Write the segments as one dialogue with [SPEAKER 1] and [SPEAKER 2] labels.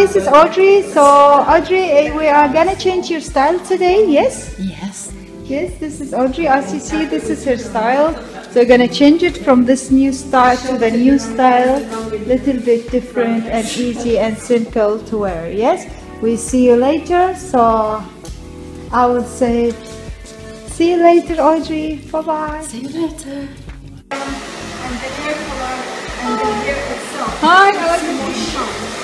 [SPEAKER 1] this is Audrey. So Audrey, we are gonna change your style today, yes?
[SPEAKER 2] Yes.
[SPEAKER 1] Yes, this is Audrey. As you see, this is her style. So we're gonna change it from this new style to the new style. Little bit different and easy and simple to wear, yes? We see you later. So I would say, see you later, Audrey. Bye-bye.
[SPEAKER 2] See you later.
[SPEAKER 1] And the hair color and the hair itself.
[SPEAKER 2] Hi, I like the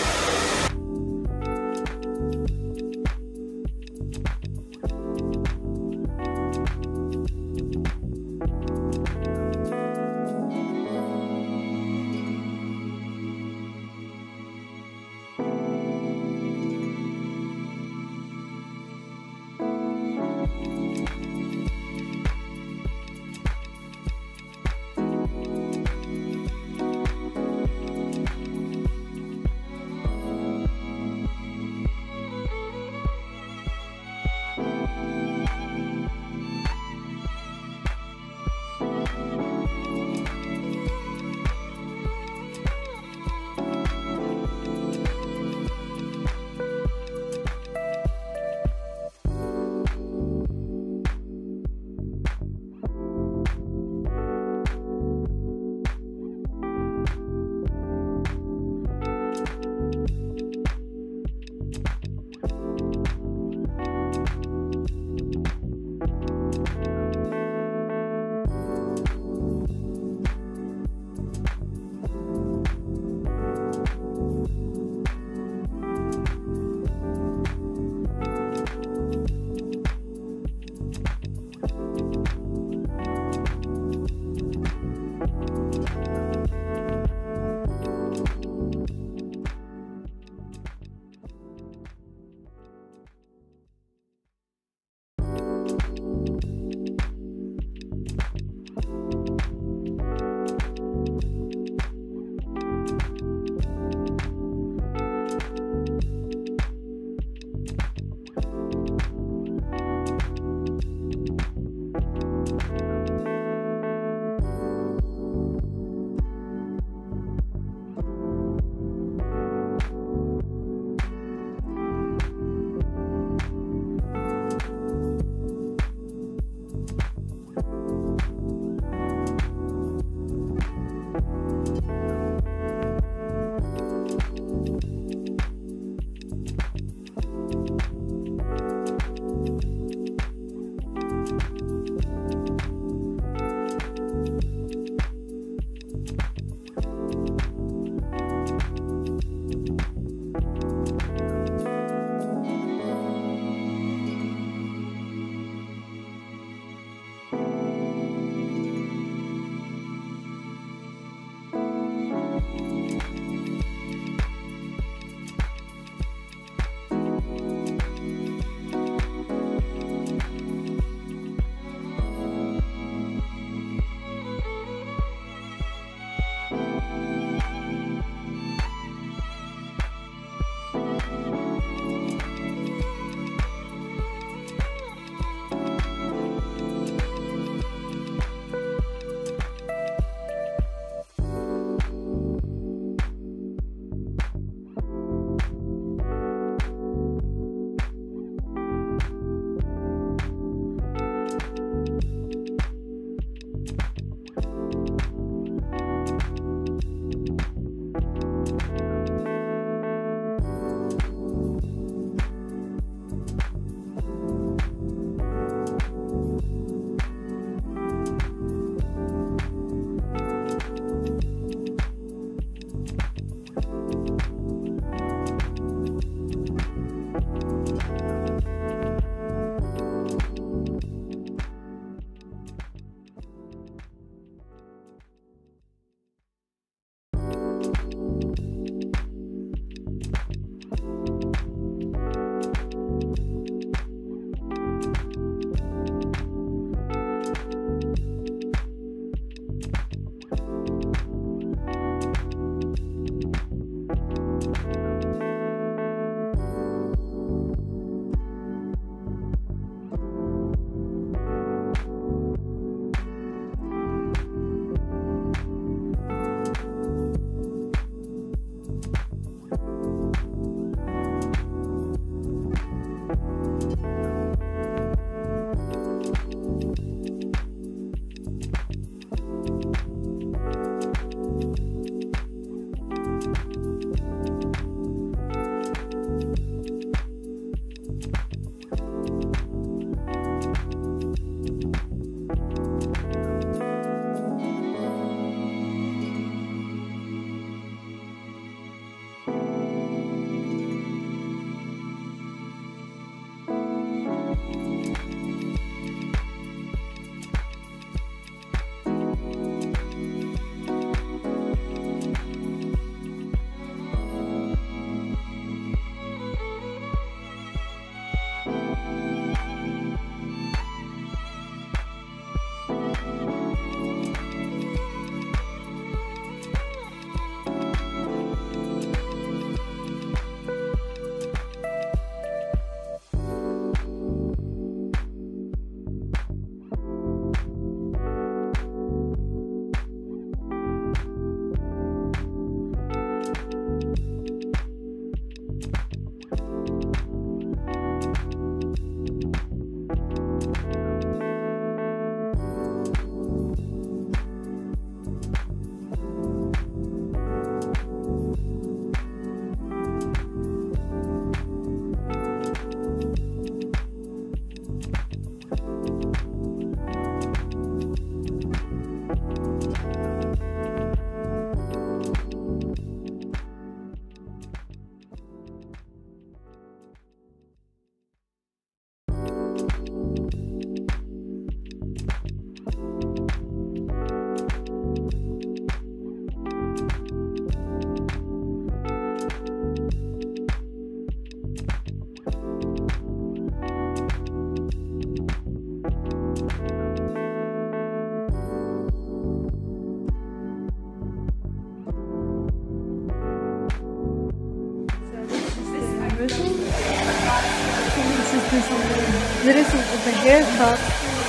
[SPEAKER 1] This is the haircut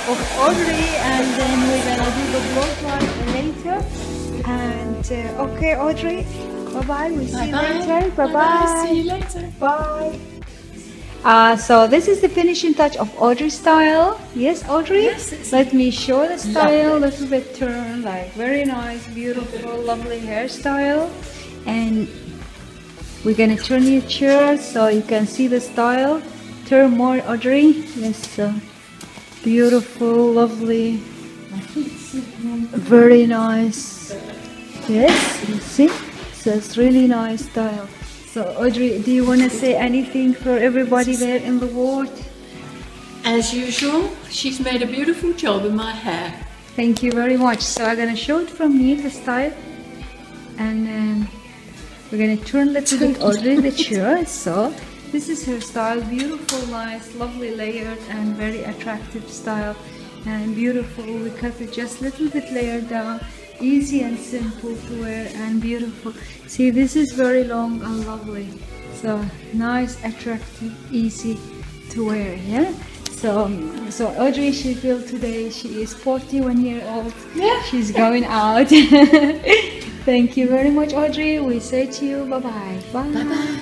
[SPEAKER 1] of Audrey, and then we're gonna do the blow dry later. And okay, Audrey, bye bye. We see you later. Bye bye.
[SPEAKER 2] See you later.
[SPEAKER 1] Bye. So this is the finishing touch of Audrey's style. Yes, Audrey?
[SPEAKER 2] Yes,
[SPEAKER 1] let me show the style. A little bit turn, like very nice, beautiful, lovely hairstyle. And we're gonna turn your chair so you can see the style. Turn more, Audrey. Yes, beautiful, lovely, very nice. Yes, you see? So it's really nice style. So Audrey, do you want to say anything for everybody there in the ward?
[SPEAKER 2] As usual, she's made a beautiful job in my hair.
[SPEAKER 1] Thank you very much. So I'm gonna show it from here, the style, and then we're gonna turn a little bit Audrey the chair. So this is her style, beautiful, nice, lovely layered and very attractive style, and beautiful. We cut it just a little bit layered down, easy and simple to wear and beautiful. See, this is very long and lovely, so nice, attractive, easy to wear. Yeah. So Audrey, she feels today she is 41 years old.
[SPEAKER 2] Yeah.
[SPEAKER 1] She's going out. Thank you very much, Audrey. We say to you bye bye. Bye.
[SPEAKER 2] Bye bye.